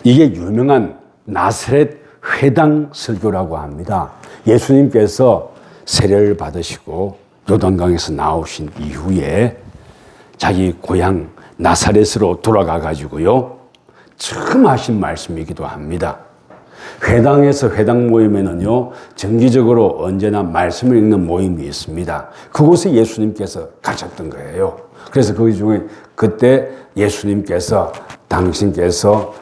이게 유명한 나사렛 회당 설교라고 합니다. 예수님께서 세례를 받으시고 요단강에서 나오신 이후에 자기 고향 나사렛으로 돌아가 가지고요, 처음 하신 말씀이기도 합니다. 회당에서 회당 모임에는요, 정기적으로 언제나 말씀을 읽는 모임이 있습니다. 그곳에 예수님께서 가셨던 거예요. 그래서 그 중에 그때 예수님께서, 당신께서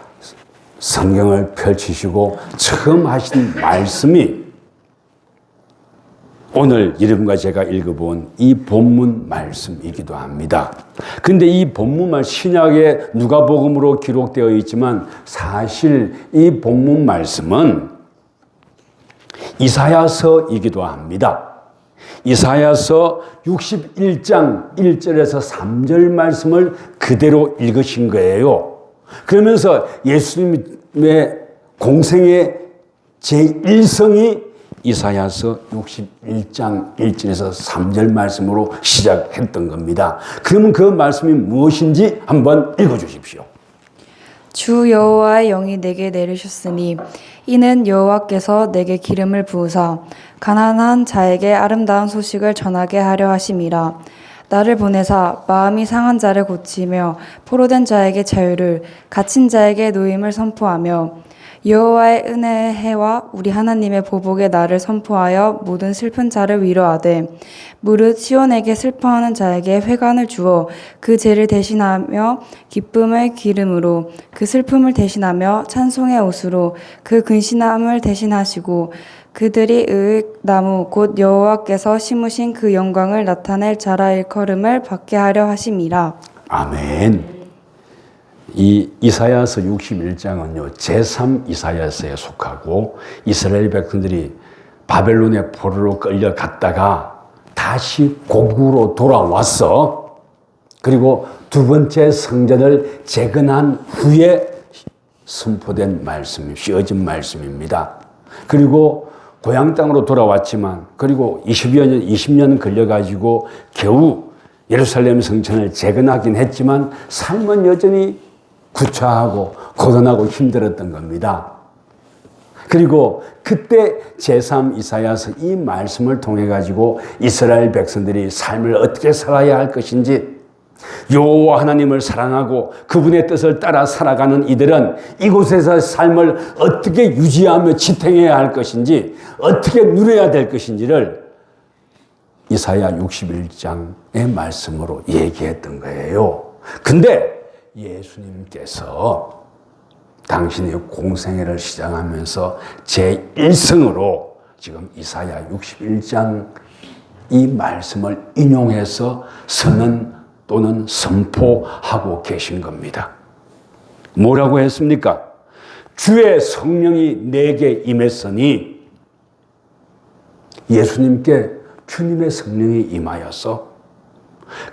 성경을 펼치시고 처음 하신 말씀이 오늘 여러분과 제가 읽어본 이 본문 말씀이기도 합니다. 근데 이 본문 말씀, 신약의 누가복음으로 기록되어 있지만 사실 이 본문 말씀은 이사야서이기도 합니다. 이사야서 61장 1절에서 3절 말씀을 그대로 읽으신 거예요. 그러면서 예수님의 공생의 제1성이 이사야서 61장 1절에서 3절 말씀으로 시작했던 겁니다. 그러면 그 말씀이 무엇인지 한번 읽어주십시오. 주 여호와의 영이 내게 내리셨으니 이는 여호와께서 내게 기름을 부으사 가난한 자에게 아름다운 소식을 전하게 하려 하심이라. 나를 보내사 마음이 상한 자를 고치며 포로된 자에게 자유를, 갇힌 자에게 노임을 선포하며 여호와의 은혜의 해와 우리 하나님의 보복의 날을 선포하여 모든 슬픈 자를 위로하되 무릇 시온에게 슬퍼하는 자에게 회관을 주어 그 죄를 대신하며 기쁨의 기름으로 그 슬픔을 대신하며 찬송의 옷으로 그 근신함을 대신하시고 그들이 의의 나무 곧 여호와께서 심으신 그 영광을 나타낼 자라 일컬음을 받게 하려 하심이라. 아멘. 이 이사야서 61장은요, 제3 이사야서에 속하고 이스라엘 백성들이 바벨론의 포로로 끌려갔다가 다시 고국으로 돌아와서 그리고 두 번째 성전을 재건한 후에 선포된 말씀, 씌어진 말씀입니다. 그리고 고향 땅으로 돌아왔지만 그리고 20년 걸려가지고 겨우 예루살렘 성전을 재건하긴 했지만 삶은 여전히 구차하고 고단하고 힘들었던 겁니다. 그리고 그때 제3 이사야서 이 말씀을 통해 가지고 이스라엘 백성들이 삶을 어떻게 살아야 할 것인지, 여호와 하나님을 사랑하고 그분의 뜻을 따라 살아가는 이들은 이곳에서 삶을 어떻게 유지하며 지탱해야 할 것인지, 어떻게 누려야 될 것인지를 이사야 61장의 말씀으로 얘기했던 거예요. 근데 예수님께서 당신의 공생애를 시작하면서 제1성으로 지금 이사야 61장 이 말씀을 인용해서 선언 또는 선포하고 계신 겁니다. 뭐라고 했습니까? 주의 성령이 내게 임했으니, 예수님께 주님의 성령이 임하여서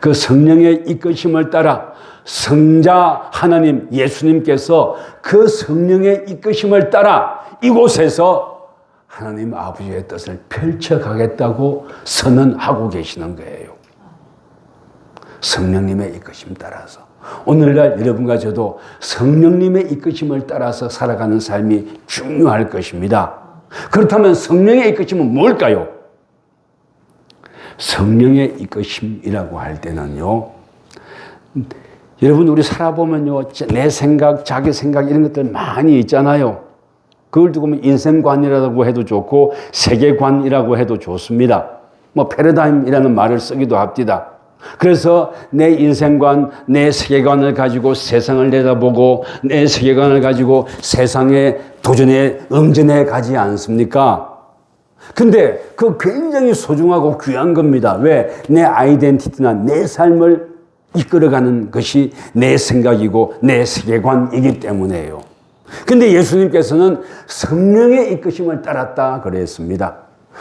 그 성령의 이끄심을 따라 성자 하나님 예수님께서 그 성령의 이끄심을 따라 이곳에서 하나님 아버지의 뜻을 펼쳐가겠다고 선언하고 계시는 거예요. 성령님의 이끄심 따라서. 오늘날 여러분과 저도 성령님의 이끄심을 따라서 살아가는 삶이 중요할 것입니다. 그렇다면 성령의 이끄심은 뭘까요? 성령의 이끄심이라고 할 때는요, 여러분 우리 살아보면요, 내 생각, 자기 생각 이런 것들 많이 있잖아요. 그걸 두고 인생관이라고 해도 좋고 세계관이라고 해도 좋습니다. 뭐 패러다임이라는 말을 쓰기도 합니다. 그래서 내 인생관, 내 세계관을 가지고 세상을 내다보고 내 세계관을 가지고 세상에 도전에 응전해 가지 않습니까? 근데 그 굉장히 소중하고 귀한 겁니다. 왜? 내 아이덴티티나 내 삶을 이끌어가는 것이 내 생각이고 내 세계관이기 때문에요. 근데 예수님께서는 성령의 이끄심을 따랐다 그랬습니다.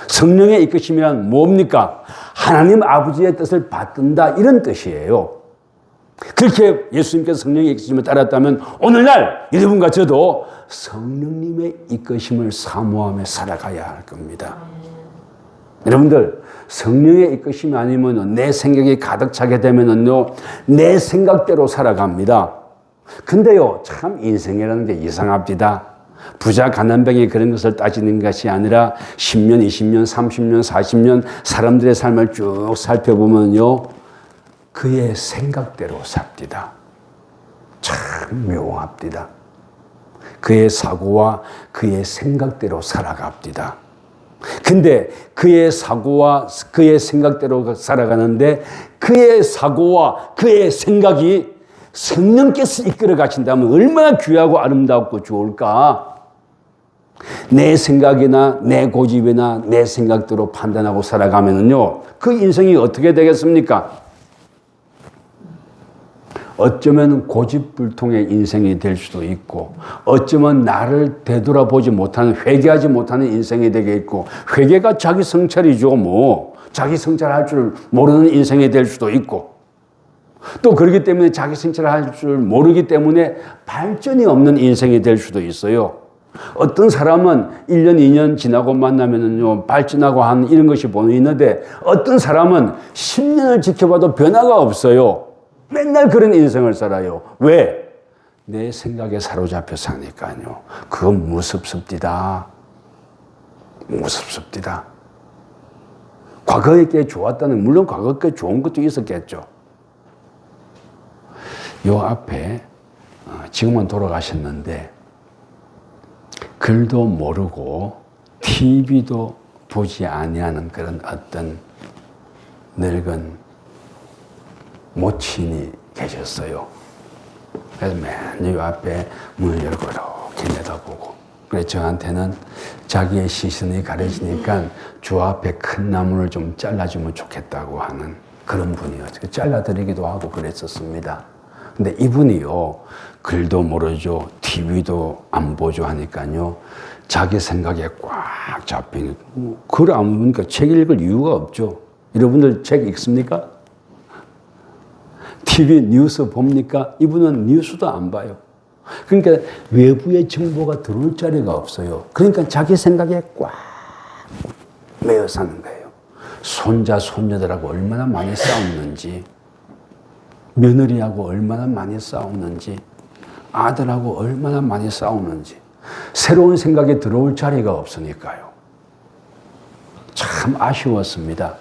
성령의 이끄심이란 뭡니까? 하나님 아버지의 뜻을 받든다, 이런 뜻이에요. 그렇게 예수님께서 성령의 이끄심을 따랐다면 오늘날 여러분과 저도 성령님의 이끄심을 사모하며 살아가야 할 겁니다. 여러분들, 성령의 이끄심이 아니면 내 생각이 가득 차게 되면요, 내 생각대로 살아갑니다. 근데요, 참 인생이라는 게 이상합니다. 부자 가난병이 그런 것을 따지는 것이 아니라 10년, 20년, 30년, 40년 사람들의 삶을 쭉 살펴보면요, 그의 생각대로 삽니다. 참 묘합니다. 그의 사고와 그의 생각대로 살아갑니다. 근데 그의 사고와 그의 생각대로 살아가는데 그의 사고와 그의 생각이 성령께서 이끌어 가신다면 얼마나 귀하고 아름답고 좋을까? 내 생각이나 내 고집이나 내 생각대로 판단하고 살아가면은요, 그 인생이 어떻게 되겠습니까? 어쩌면 고집불통의 인생이 될 수도 있고, 어쩌면 나를 되돌아보지 못하는, 회개하지 못하는 인생이 되겠고, 회개가 자기 성찰이죠, 뭐. 자기 성찰할 줄 모르는 인생이 될 수도 있고, 또 그렇기 때문에 자기 성찰할 줄 모르기 때문에 발전이 없는 인생이 될 수도 있어요. 어떤 사람은 1년, 2년 지나고 만나면은요, 발전하고 하는 이런 것이 보이는데, 어떤 사람은 10년을 지켜봐도 변화가 없어요. 맨날 그런 인생을 살아요. 왜? 내 생각에 사로잡혀 사니까요. 그건 무섭습니다. 무섭습니다. 과거에 꽤 좋았다는, 물론 과거에 꽤 좋은 것도 있었겠죠. 요 앞에 지금은 돌아가셨는데 글도 모르고 TV도 보지 아니하는 그런 어떤 늙은 모친이 계셨어요. 그래서 맨 요 앞에 문을 열고 이렇게 내다보고, 그래서 저한테는 자기의 시선이 가려지니까 주 앞에 큰 나무를 좀 잘라주면 좋겠다고 하는 그런 분이었어요. 잘라드리기도 하고 그랬었습니다. 근데 이분이요, 글도 모르죠, TV도 안 보죠 하니까요, 자기 생각에 꽉 잡힌, 글 안 보니까 책 읽을 이유가 없죠. 여러분들 책 읽습니까? TV 뉴스 봅니까? 이분은 뉴스도 안 봐요. 그러니까 외부의 정보가 들어올 자리가 없어요. 그러니까 자기 생각에 꽉 매여 사는 거예요. 손자, 손녀들하고 얼마나 많이 싸웠는지, 며느리하고 얼마나 많이 싸우는지, 아들하고 얼마나 많이 싸우는지, 새로운 생각이 들어올 자리가 없으니까요. 참 아쉬웠습니다.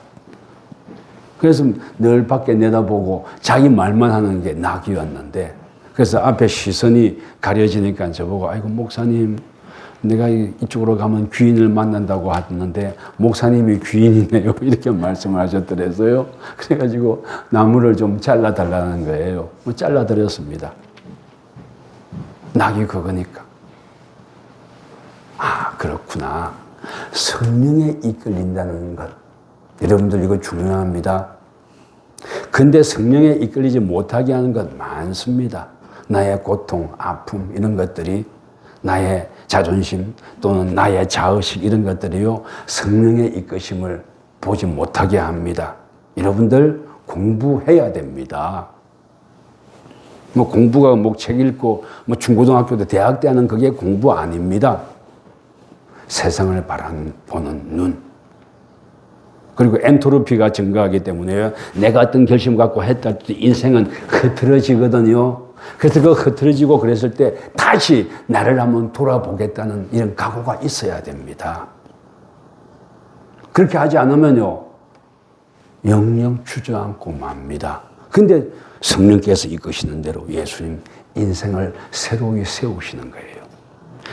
그래서 늘 밖에 내다보고 자기 말만 하는 게 낙이었는데, 그래서 앞에 시선이 가려지니까 저보고, 아이고 목사님, 내가 이쪽으로 가면 귀인을 만난다고 하는데 목사님이 귀인이네요, 이렇게 말씀을 하셨더라고요. 그래가지고 나무를 좀 잘라달라는 거예요. 잘라드렸습니다. 낙이 그거니까. 아, 그렇구나. 성령에 이끌린다는 것, 여러분들 이거 중요합니다. 근데 성령에 이끌리지 못하게 하는 것 많습니다. 나의 고통, 아픔 이런 것들이, 나의 자존심 또는 나의 자의식 이런 것들이요, 성령의 이끄심을 보지 못하게 합니다. 여러분들 공부해야 됩니다. 뭐 공부가 뭐 책 읽고 뭐 중고등학교 때 대학 때 하는 그게 공부 아닙니다. 세상을 바라보는 눈. 그리고 엔트로피가 증가하기 때문에 내가 어떤 결심 갖고 했다 때 인생은 흐트러지거든요. 그래서 그 흐트러지고 그랬을 때 다시 나를 한번 돌아보겠다는 이런 각오가 있어야 됩니다. 그렇게 하지 않으면요, 영영 주저앉고 맙니다. 근데 성령께서 이끄시는 대로 예수님 인생을 새로이 세우시는 거예요.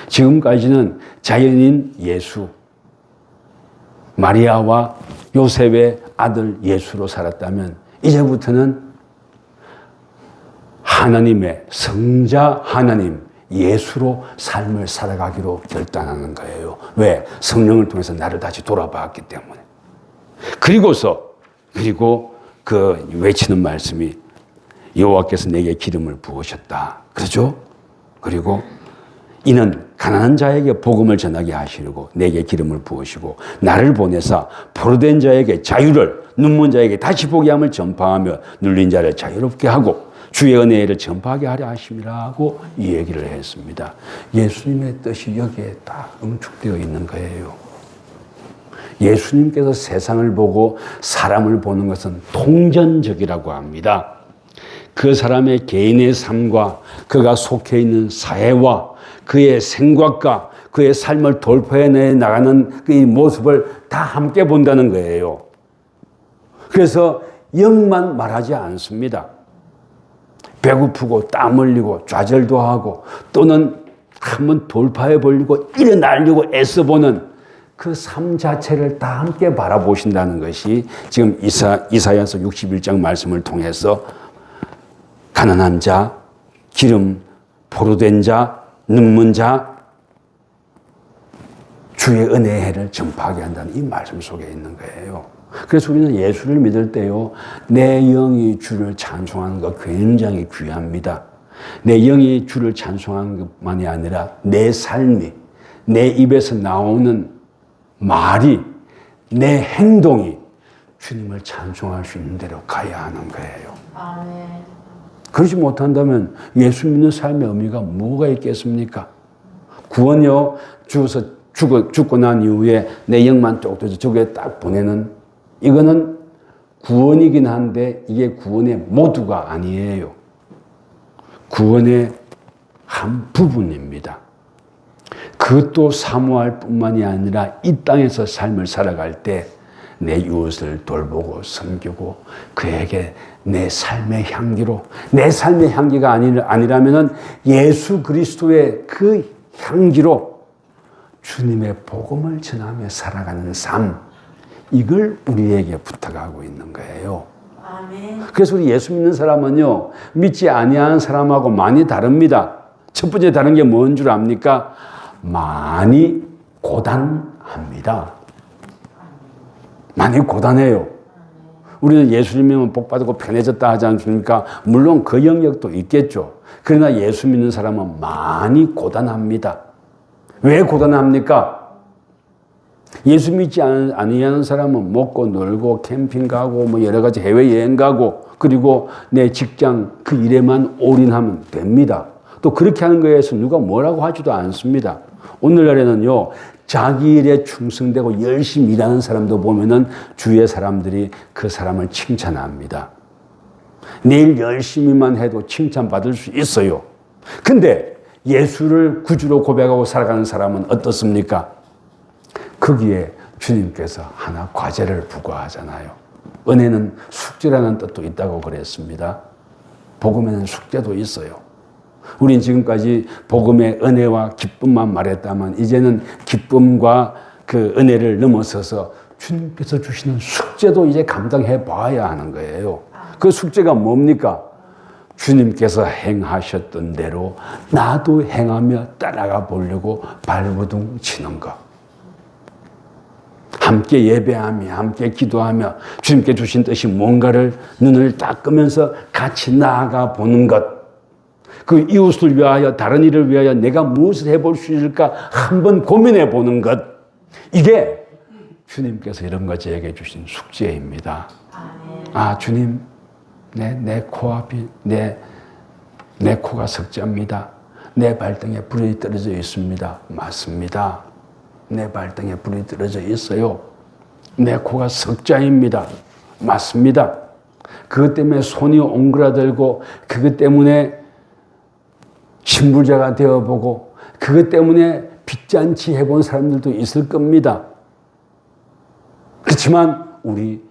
지금까지는 자연인 예수, 마리아와 요셉의 아들 예수로 살았다면 이제부터는 하나님의 성자 하나님 예수로 삶을 살아가기로 결단하는 거예요. 왜? 성령을 통해서 나를 다시 돌아봤기 때문에. 그리고 그 외치는 말씀이 여호와께서 내게 기름을 부으셨다. 그렇죠? 그리고 이는 가난한 자에게 복음을 전하게 하시려고 내게 기름을 부으시고 나를 보내사 포로된 자에게 자유를, 눈먼 자에게 다시 보게 함을 전파하며 눌린 자를 자유롭게 하고 주의 은혜를 전파하게 하려 하심이라고 이 얘기를 했습니다. 예수님의 뜻이 여기에 딱 응축되어 있는 거예요. 예수님께서 세상을 보고 사람을 보는 것은 통전적이라고 합니다. 그 사람의 개인의 삶과 그가 속해 있는 사회와 그의 생각과 그의 삶을 돌파해 나가는 그 모습을 다 함께 본다는 거예요. 그래서 영만 말하지 않습니다. 배고프고 땀 흘리고 좌절도 하고 또는 한번 돌파해 보려고 일어나려고 애써보는 그 삶 자체를 다 함께 바라보신다는 것이 지금 이사야서 61장 말씀을 통해서 가난한 자, 기름 포로된 자, 눈먼 자, 주의 은혜의 해를 전파하게 한다는 이 말씀 속에 있는 거예요. 그래서 우리는 예수를 믿을 때요, 내 영이 주를 찬송하는 것 굉장히 귀합니다. 내 영이 주를 찬송하는 것만이 아니라 내 삶이, 내 입에서 나오는 말이, 내 행동이 주님을 찬송할 수 있는 대로 가야 하는 거예요. 아멘. 그러지 못한다면 예수 믿는 삶의 의미가 뭐가 있겠습니까? 구원요, 죽고 난 이후에 내 영만 쪽도서 저기에 딱 보내는, 이거는 구원이긴 한데 이게 구원의 모두가 아니에요. 구원의 한 부분입니다. 그것도 사모할 뿐만이 아니라 이 땅에서 삶을 살아갈 때 내 이웃을 돌보고 섬기고 그에게 내 삶의 향기로, 내 삶의 향기가 아니라면은 예수 그리스도의 그 향기로 주님의 복음을 전하며 살아가는 삶, 이걸 우리에게 부탁하고 있는 거예요. 아멘. 그래서 우리 예수 믿는 사람은요, 믿지 아니하는 사람하고 많이 다릅니다. 첫 번째 다른 게 뭔 줄 압니까? 많이 고단합니다. 많이 고단해요. 우리는 예수 믿으면 복 받고 편해졌다 하지 않습니까? 물론 그 영역도 있겠죠. 그러나 예수 믿는 사람은 많이 고단합니다. 왜 고단합니까? 예수 믿지 아니하는 사람은 먹고 놀고 캠핑 가고 뭐 여러 가지 해외여행 가고 그리고 내 직장 그 일에만 올인하면 됩니다. 또 그렇게 하는 거에 대해서 누가 뭐라고 하지도 않습니다. 오늘날에는요, 자기 일에 충성되고 열심히 일하는 사람도 보면은 주위의 사람들이 그 사람을 칭찬합니다. 내일 열심히만 해도 칭찬받을 수 있어요. 근데 예수를 구주로 고백하고 살아가는 사람은 어떻습니까? 거기에 주님께서 하나 과제를 부과하잖아요. 은혜는 숙제라는 뜻도 있다고 그랬습니다. 복음에는 숙제도 있어요. 우린 지금까지 복음의 은혜와 기쁨만 말했다면 이제는 기쁨과 그 은혜를 넘어서서 주님께서 주시는 숙제도 이제 감당해 봐야 하는 거예요. 그 숙제가 뭡니까? 주님께서 행하셨던 대로 나도 행하며 따라가 보려고 발버둥 치는 것. 함께 예배하며 함께 기도하며 주님께 주신 뜻이 뭔가를 눈을 닦으면서 같이 나아가 보는 것. 그 이웃을 위하여 다른 일을 위하여 내가 무엇을 해볼 수 있을까 한번 고민해 보는 것. 이게 주님께서 이런 거 저에게 주신 숙제입니다. 아, 주님, 내 코앞이 내 코가 석자입니다. 내 발등에 불이 떨어져 있습니다. 맞습니다. 내 발등에 불이 떨어져 있어요. 내 코가 석자입니다. 맞습니다. 그것 때문에 손이 옹그라들고 그것 때문에 신불자가 되어보고 그것 때문에 빚잔치 해본 사람들도 있을 겁니다. 그렇지만 우리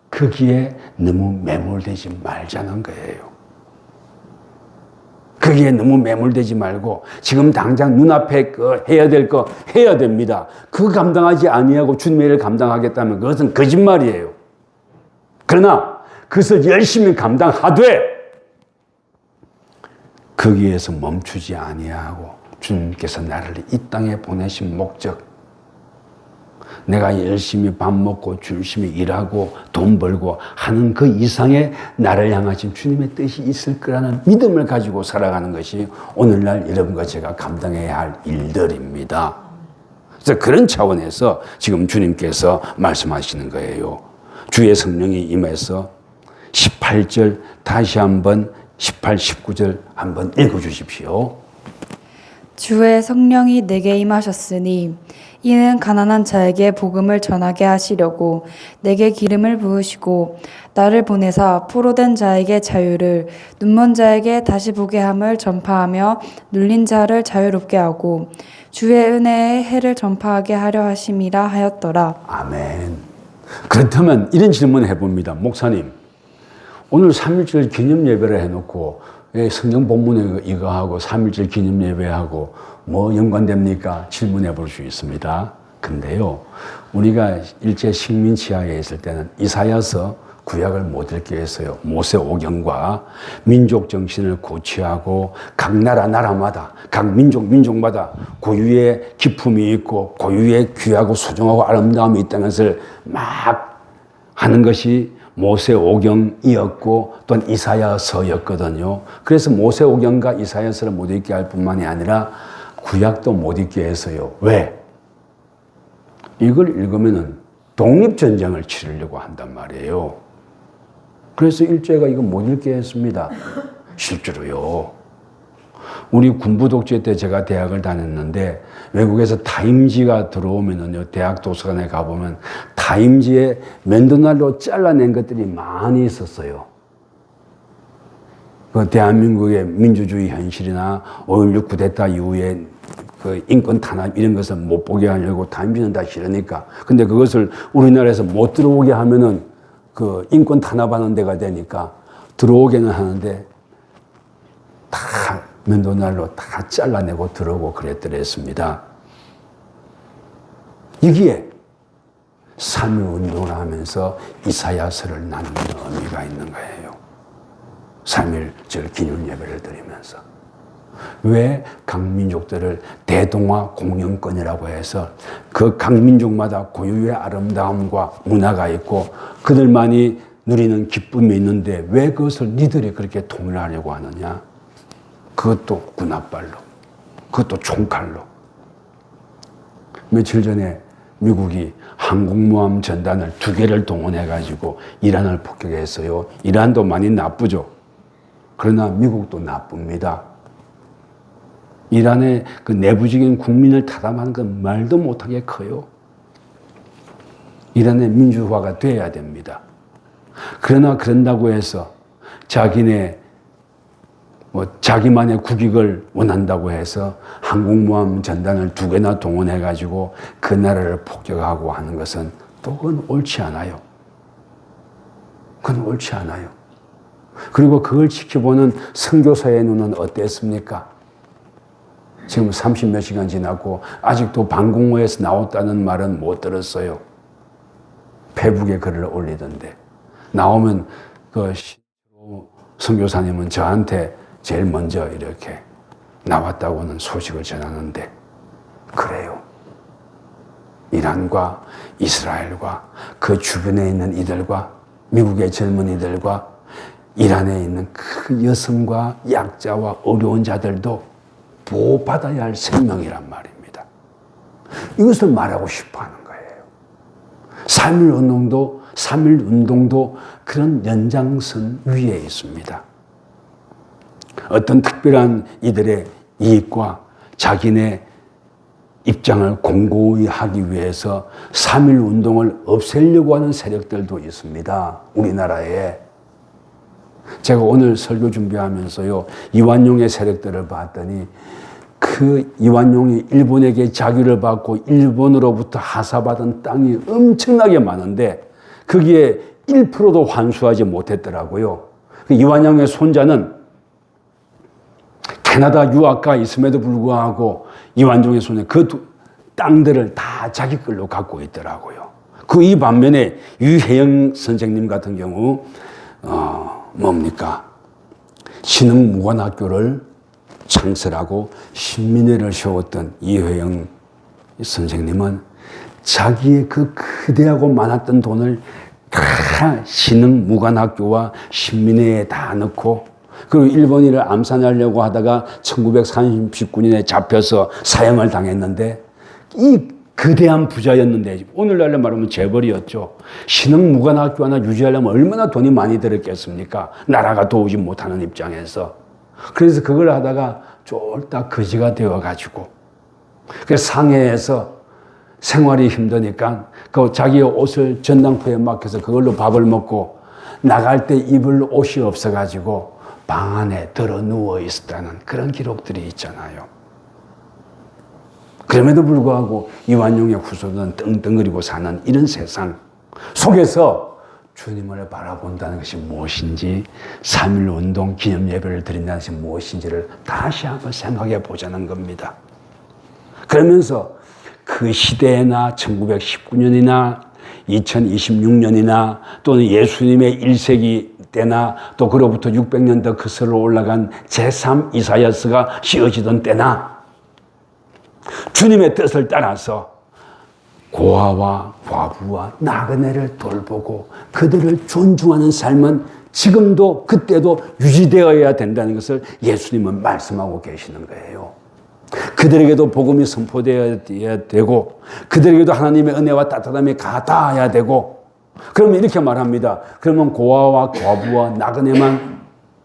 거기에 너무 매몰되지 말자는 거예요. 거기에 너무 매몰되지 말고 지금 당장 눈앞에 해야 될 거 해야 됩니다. 그거 감당하지 아니하고 주님의 일을 감당하겠다면 그것은 거짓말이에요. 그러나 그것을 열심히 감당하되 거기에서 멈추지 아니하고 주님께서 나를 이 땅에 보내신 목적, 내가 열심히 밥 먹고 열심히 일하고 돈 벌고 하는 그 이상의 나를 향하신 주님의 뜻이 있을 거라는 믿음을 가지고 살아가는 것이 오늘날 여러분과 제가 감당해야 할 일들입니다. 그래서 그런 차원에서 지금 주님께서 말씀하시는 거예요. 주의 성령이 임해서 18절 다시 한번 18, 19절 한번 읽어주십시오. 주의 성령이 내게 임하셨으니 이는 가난한 자에게 복음을 전하게 하시려고 내게 기름을 부으시고 나를 보내사 포로된 자에게 자유를 눈먼 자에게 다시 보게 함을 전파하며 눌린 자를 자유롭게 하고 주의 은혜의 해를 전파하게 하려 하심이라 하였더라. 아멘. 그렇다면 이런 질문을 해봅니다. 목사님, 오늘 3.1절 기념 예배를 해놓고 성경 본문에 이거 하고 3.1절 기념 예배하고 뭐 연관됩니까? 질문해 볼 수 있습니다. 근데요, 우리가 일제 식민 지하에 있을 때는 이사야서 구약을 못 읽게 했어요. 모세오경과 민족 정신을 고취하고 각 나라마다 각 민족마다 고유의 기품이 있고 고유의 귀하고 소중하고 아름다움이 있다는 것을 막 하는 것이 모세오경이었고 또한 이사야서였거든요. 그래서 모세오경과 이사야서를 못 읽게 할 뿐만이 아니라 구약도 못 읽게 했어요. 왜? 이걸 읽으면 독립전쟁을 치르려고 한단 말이에요. 그래서 일제가 이거 못 읽게 했습니다. 실제로요. 우리 군부 독재 때 제가 대학을 다녔는데 외국에서 타임지가 들어오면은요, 대학 도서관에 가보면 타임지에 맨도날로 잘라낸 것들이 많이 있었어요. 그 대한민국의 민주주의 현실이나 5.16 쿠데타 이후에 그 인권 탄압 이런 것을 못 보게 하려고 타임지는 다 싫으니까. 근데 그것을 우리나라에서 못 들어오게 하면은 그 인권 탄압하는 데가 되니까 들어오게는 하는데 다 맨도날로 다 잘라내고 들어오고 그랬더랬습니다. 여기에 3.1 운동을 하면서 이사야서를 나누는 의미가 있는 거예요. 3.1절 기념 예배를 드리면서. 왜 각 민족들을 대동아 공영권이라고 해서 그 각 민족마다 고유의 아름다움과 문화가 있고 그들만이 누리는 기쁨이 있는데 왜 그것을 니들이 그렇게 통일하려고 하느냐? 그것도 군합발로, 그것도 총칼로. 며칠 전에 미국이 항공모함 전단을 2개를 동원해가지고 이란을 폭격했어요. 이란도 많이 나쁘죠. 그러나 미국도 나쁩니다. 이란의 그 내부적인 국민을 타담하는 건 말도 못하게 커요. 이란의 민주화가 돼야 됩니다. 그러나 그런다고 해서 자기만의 국익을 원한다고 해서 항공모함 전단을 2개나 동원해가지고 그 나라를 폭격하고 하는 것은 또 그건 옳지 않아요. 그건 옳지 않아요. 그리고 그걸 지켜보는 선교사의 눈은 어땠습니까? 지금 30몇 시간 지났고 아직도 방공호에서 나왔다는 말은 못 들었어요. 페북에 글을 올리던데. 나오면 그 선교사님은 저한테 제일 먼저 이렇게 나왔다고는 소식을 전하는데 그래요. 이란과 이스라엘과 그 주변에 있는 이들과 미국의 젊은이들과 이란에 있는 그 여성과 약자와 어려운 자들도 보호받아야 할 생명이란 말입니다. 이것을 말하고 싶어 하는 거예요. 3.1 운동도 그런 연장선 위에 있습니다. 어떤 특별한 이들의 이익과 자기네 입장을 공고히 하기 위해서 3.1 운동을 없애려고 하는 세력들도 있습니다. 우리나라에. 제가 오늘 설교 준비하면서요, 이완용의 세력들을 봤더니 그 이완용이 일본에게 자유를 받고 일본으로부터 하사받은 땅이 엄청나게 많은데 거기에 1%도 환수하지 못했더라고요. 이완용의 손자는 캐나다 유학가 있음에도 불구하고 이완용의 손자 그 땅들을 다 자기 걸로 갖고 있더라고요. 그 이 반면에 유혜영 선생님 같은 경우 뭡니까? 신흥무관학교를 창설하고 신민회를 세웠던 이혜영 선생님은 자기의 그 거대하고 많았던 돈을 다 신흥무관학교와 신민회에 다 넣고 그리고 일본인을 암살하려고 하다가 1939년에 잡혀서 사형을 당했는데 이 거대한 부자였는데 오늘날로 말하면 재벌이었죠. 신흥무관학교 하나 유지하려면 얼마나 돈이 많이 들었겠습니까? 나라가 도우지 못하는 입장에서. 그래서 그걸 하다가 쫄딱 거지가 되어가지고 그 상해에서 생활이 힘드니까 그 자기 옷을 전당포에 맡겨서 그걸로 밥을 먹고 나갈 때 입을 옷이 없어가지고 방 안에 들어 누워 있었다는 그런 기록들이 있잖아요. 그럼에도 불구하고 이완용의 후손은 떵떵거리고 사는 이런 세상 속에서 주님을 바라본다는 것이 무엇인지, 3.1운동 기념 예배를 드린다는 것이 무엇인지를 다시 한번 생각해 보자는 겁니다. 그러면서 그 시대나 1919년이나 2026년이나 또는 예수님의 1세기 때나 또 그로부터 600년 더 거슬러 올라간 제3 이사야서가 씌어지던 때나 주님의 뜻을 따라서 고아와 과부와 나그네를 돌보고 그들을 존중하는 삶은 지금도 그때도 유지되어야 된다는 것을 예수님은 말씀하고 계시는 거예요. 그들에게도 복음이 선포되어야 되고 그들에게도 하나님의 은혜와 따뜻함이 가닿아야 되고, 그러면 이렇게 말합니다. 그러면 고아와 과부와 나그네만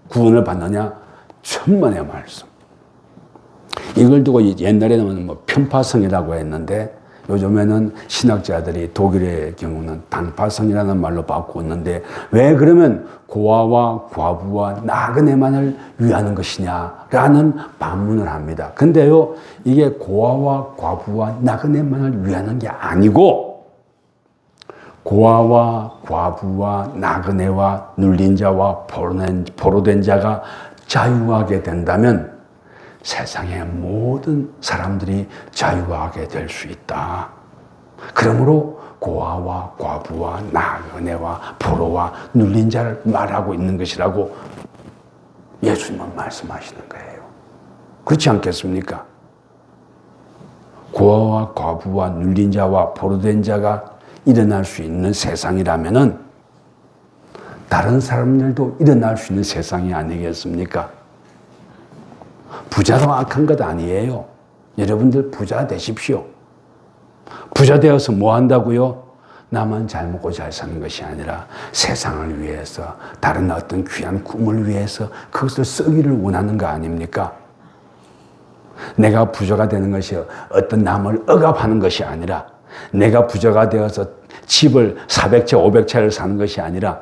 구원을 받느냐? 천만의 말씀. 이걸 두고 옛날에는 뭐 편파성이라고 했는데 요즘에는 신학자들이 독일의 경우는 단파성이라는 말로 바꾸었는데, 왜 그러면 고아와 과부와 나그네만을 위하는 것이냐라는 반문을 합니다. 근데요, 이게 고아와 과부와 나그네만을 위하는 게 아니고 고아와 과부와 나그네와 눌린 자와 포로된 자가 자유하게 된다면 세상의 모든 사람들이 자유하게 될 수 있다. 그러므로 고아와 과부와 나그네와 포로와 눌린 자를 말하고 있는 것이라고 예수님은 말씀하시는 거예요. 그렇지 않겠습니까? 고아와 과부와 눌린 자와 포로된 자가 일어날 수 있는 세상이라면은 다른 사람들도 일어날 수 있는 세상이 아니겠습니까? 부자도 악한 것 아니에요. 여러분들 부자 되십시오. 부자 되어서 뭐 한다고요? 나만 잘 먹고 잘 사는 것이 아니라 세상을 위해서, 다른 어떤 귀한 꿈을 위해서 그것을 쓰기를 원하는 거 아닙니까? 내가 부자가 되는 것이 어떤 남을 억압하는 것이 아니라, 내가 부자가 되어서 집을 400채, 500채를 사는 것이 아니라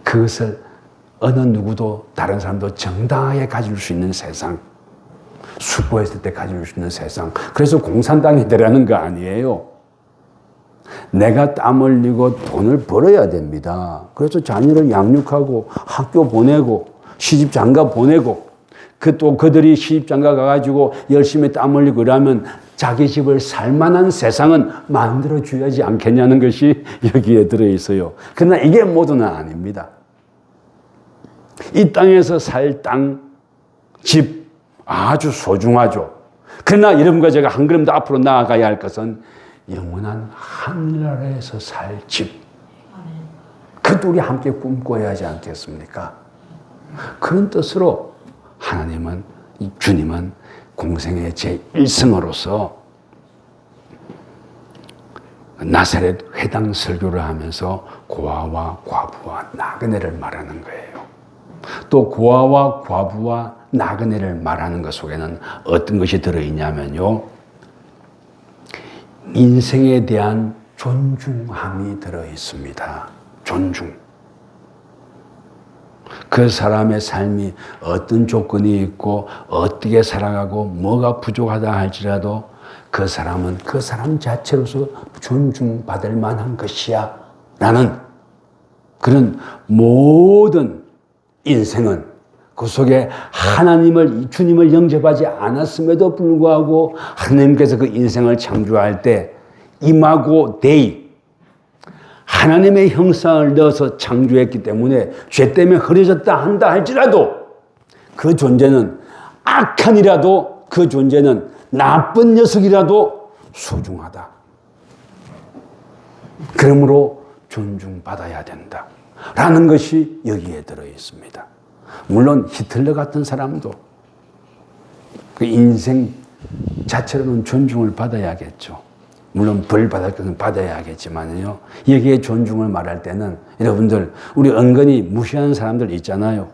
그것을 어느 누구도 다른 사람도 정당하게 가질 수 있는 세상, 수고했을 때 가질 수 있는 세상. 그래서 공산당이 되라는 거 아니에요. 내가 땀 흘리고 돈을 벌어야 됩니다. 그래서 자녀를 양육하고 학교 보내고 시집 장가 보내고 또 그들이 시집 장가 가가지고 열심히 땀 흘리고 그러면 자기 집을 살만한 세상은 만들어줘야지 않겠냐는 것이 여기에 들어있어요. 그러나 이게 모두는 아닙니다. 이 땅에서 살 땅, 집 아주 소중하죠. 그러나 여러분과 제가 한 걸음 더 앞으로 나아가야 할 것은 영원한 하늘나라에서 살 집. 그 둘이 함께 꿈꿔야 하지 않겠습니까? 그런 뜻으로 하나님은, 주님은 공생의 제1성으로서 나사렛 회당 설교를 하면서 고아와 과부와 나그네를 말하는 거예요. 또 고아와 과부와 나그네를 말하는 것 속에는 어떤 것이 들어있냐면요, 인생에 대한 존중함이 들어있습니다. 존중. 그 사람의 삶이 어떤 조건이 있고 어떻게 살아가고 뭐가 부족하다 할지라도 그 사람은 그 사람 자체로서 존중받을 만한 것이야 라는 그런 모든 인생은 그 속에 주님을 영접하지 않았음에도 불구하고 하나님께서 그 인생을 창조할 때 이마고 데이, 하나님의 형상을 넣어서 창조했기 때문에 죄 때문에 흐려졌다 한다 할지라도 그 존재는 악한이라도, 그 존재는 나쁜 녀석이라도 소중하다. 그러므로 존중받아야 된다 라는 것이 여기에 들어 있습니다. 물론 히틀러 같은 사람도 그 인생 자체로는 존중을 받아야겠죠. 물론 벌 받을 것은 받아야겠지만요, 여기에 존중을 말할 때는 여러분들, 우리 은근히 무시하는 사람들 있잖아요.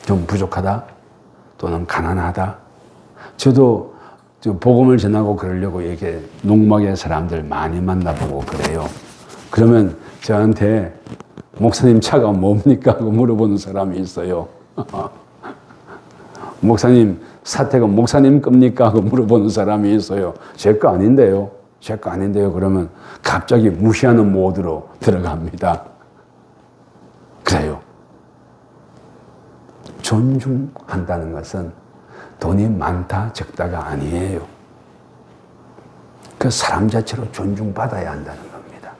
좀 부족하다 또는 가난하다. 저도 복음을 전하고 그러려고 이렇게 농막의 사람들 많이 만나보고 그래요. 그러면 저한테 목사님 차가 뭡니까? 하고 물어보는 사람이 있어요. 목사님 사택은 목사님 겁니까? 하고 물어보는 사람이 있어요. 제 거 아닌데요. 제 거 아닌데요. 그러면 갑자기 무시하는 모드로 들어갑니다. 그래요. 존중한다는 것은 돈이 많다 적다가 아니에요. 그 사람 자체로 존중받아야 한다는 겁니다.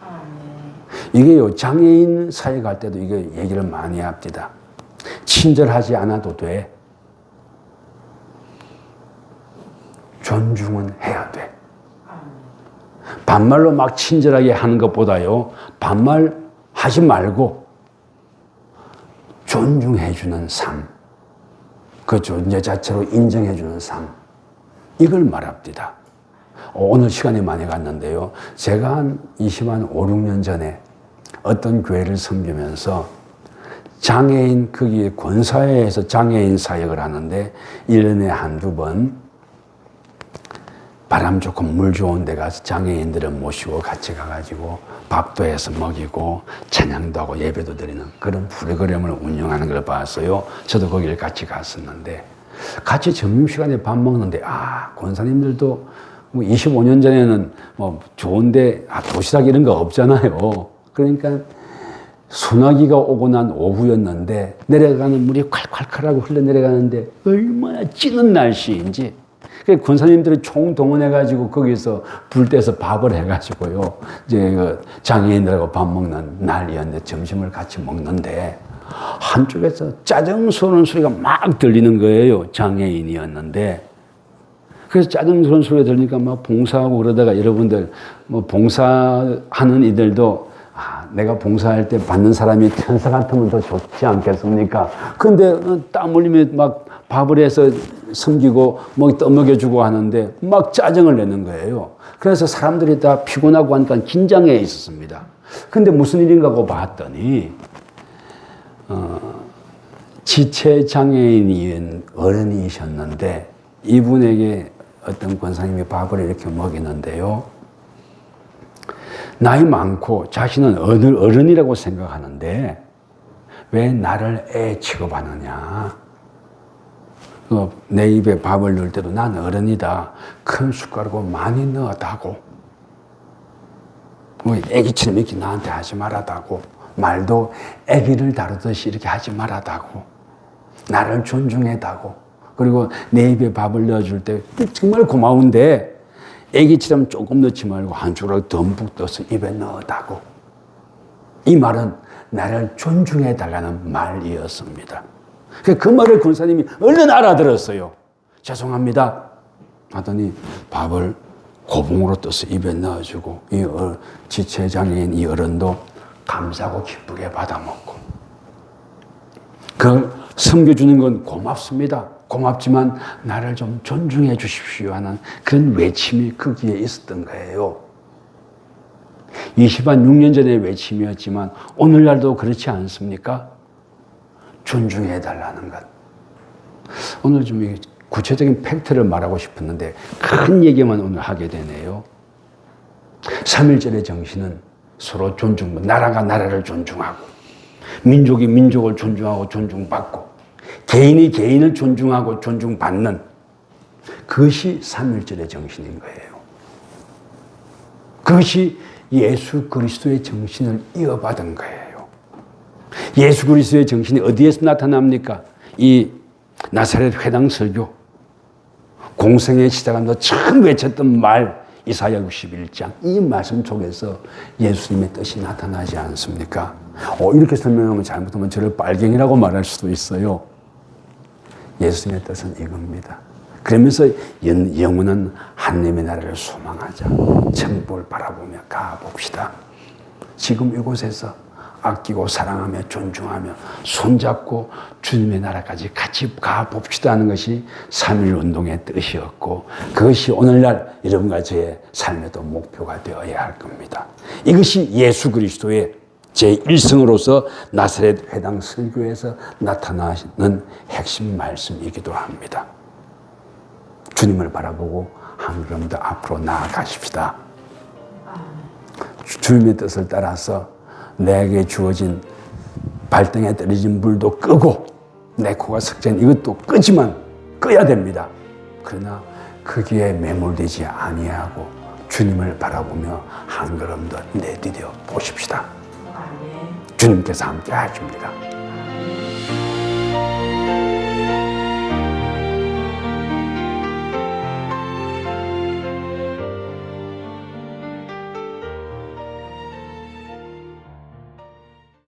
이게요, 장애인 사회 갈 때도 이거 얘기를 많이 합니다. 친절하지 않아도 돼. 존중은 해야 돼. 반말로 막 친절하게 하는 것보다요, 반말 하지 말고 존중해주는 삶, 그 존재 자체로 인정해주는 삶, 이걸 말합니다. 오늘 시간이 많이 갔는데요. 제가 한 5, 6년 전에 어떤 교회를 섬기면서 장애인, 거기에 권사회에서 장애인 사역을 하는데 1년에 한두 번 바람 좋고 물 좋은 데 가서 장애인들을 모시고 같이 가가지고 밥도 해서 먹이고 찬양도 하고 예배도 드리는 그런 프로그램을 운영하는 걸 봤어요. 저도 거기를 같이 갔었는데 같이 점심시간에 밥 먹는데 권사님들도 뭐 25년 전에는 뭐 좋은데 도시락 이런 거 없잖아요. 그러니까 소나기가 오고 난 오후였는데 내려가는 물이 콸콸콸하고 흘러내려가는데 얼마나 찌는 날씨인지 권사님들이 총동원해가지고 거기서 불 떼서 밥을 해가지고요. 이제 그 장애인들하고 밥 먹는 날이었는데 점심을 같이 먹는데 한쪽에서 짜증 쏘는 소리가 막 들리는 거예요. 장애인이었는데. 그래서 짜증 쏘는 소리가 들리니까 막 봉사하고 그러다가 여러분들 뭐 봉사하는 이들도 내가 봉사할 때 받는 사람이 천사 같으면 더 좋지 않겠습니까? 근데 땀 흘리면 막 밥을 해서 섬기고 뭐 떠먹여주고 하는데 막 짜증을 내는 거예요. 그래서 사람들이 다 피곤하고 하니까 긴장해 있었습니다. 근데 무슨 일인가 하고 봤더니 지체장애인인 어른이셨는데 이분에게 어떤 권사님이 밥을 이렇게 먹이는데요. 나이 많고 자신은 어른이라고 생각하는데 왜 나를 애 취급하느냐. 내 입에 밥을 넣을 때도 난 어른이다. 큰 숟가락으로 많이 넣어다고. 뭐 애기처럼 이렇게 나한테 하지 말아다고. 말도 애기를 다루듯이 이렇게 하지 말아다고. 나를 존중해다고. 그리고 내 입에 밥을 넣어줄 때 정말 고마운데 애기처럼 조금 넣지 말고 한 숟가락 듬뿍 떠서 입에 넣어다고. 이 말은 나를 존중해달라는 말이었습니다. 그 말을 권사님이 얼른 알아들었어요. 죄송합니다 하더니 밥을 고봉으로 떠서 입에 넣어주고 이 지체장애인 이 어른도 감사하고 기쁘게 받아먹고 그걸 섬겨주는 건 고맙습니다. 고맙지만 나를 좀 존중해 주십시오 하는 그런 외침이 거기에 있었던 거예요. 26년 전의 외침이었지만 오늘날도 그렇지 않습니까? 존중해 달라는 것. 오늘 좀 구체적인 팩트를 말하고 싶었는데 큰 얘기만 오늘 하게 되네요. 3.1절의 정신은 서로 존중, 나라가 나라를 존중하고 민족이 민족을 존중하고 존중받고 개인이 개인을 존중하고 존중받는 그것이 3.1절의 정신인 거예요. 그것이 예수 그리스도의 정신을 이어받은 거예요. 예수 그리스도의 정신이 어디에서 나타납니까? 이 나사렛 회당 설교, 공생의 시작하면서 처음 외쳤던 말 이사야 61장 이 말씀 속에서 예수님의 뜻이 나타나지 않습니까? 이렇게 설명하면 잘못하면 저를 빨갱이라고 말할 수도 있어요. 예수님의 뜻은 이겁니다. 그러면서 영원한 하나님의 나라를 소망하자. 천국을 바라보며 가봅시다. 지금 이곳에서 아끼고 사랑하며 존중하며 손잡고 주님의 나라까지 같이 가봅시다 하는 것이 3.1 운동의 뜻이었고 그것이 오늘날 여러분과 저의 삶에도 목표가 되어야 할 겁니다. 이것이 예수 그리스도의 제1성으로서 나사렛 회당 설교에서 나타나는 핵심 말씀이기도 합니다. 주님을 바라보고 한 걸음 더 앞으로 나아가십시다. 주님의 뜻을 따라서 내게 주어진 발등에 떨어진 물도 끄고 내 코가 석잔 이것도 끄지만 꺼야 됩니다. 그러나 거기에 매몰되지 아니하고 주님을 바라보며 한 걸음 더 내디뎌 보십시다. 주님께서 함께 하십니다.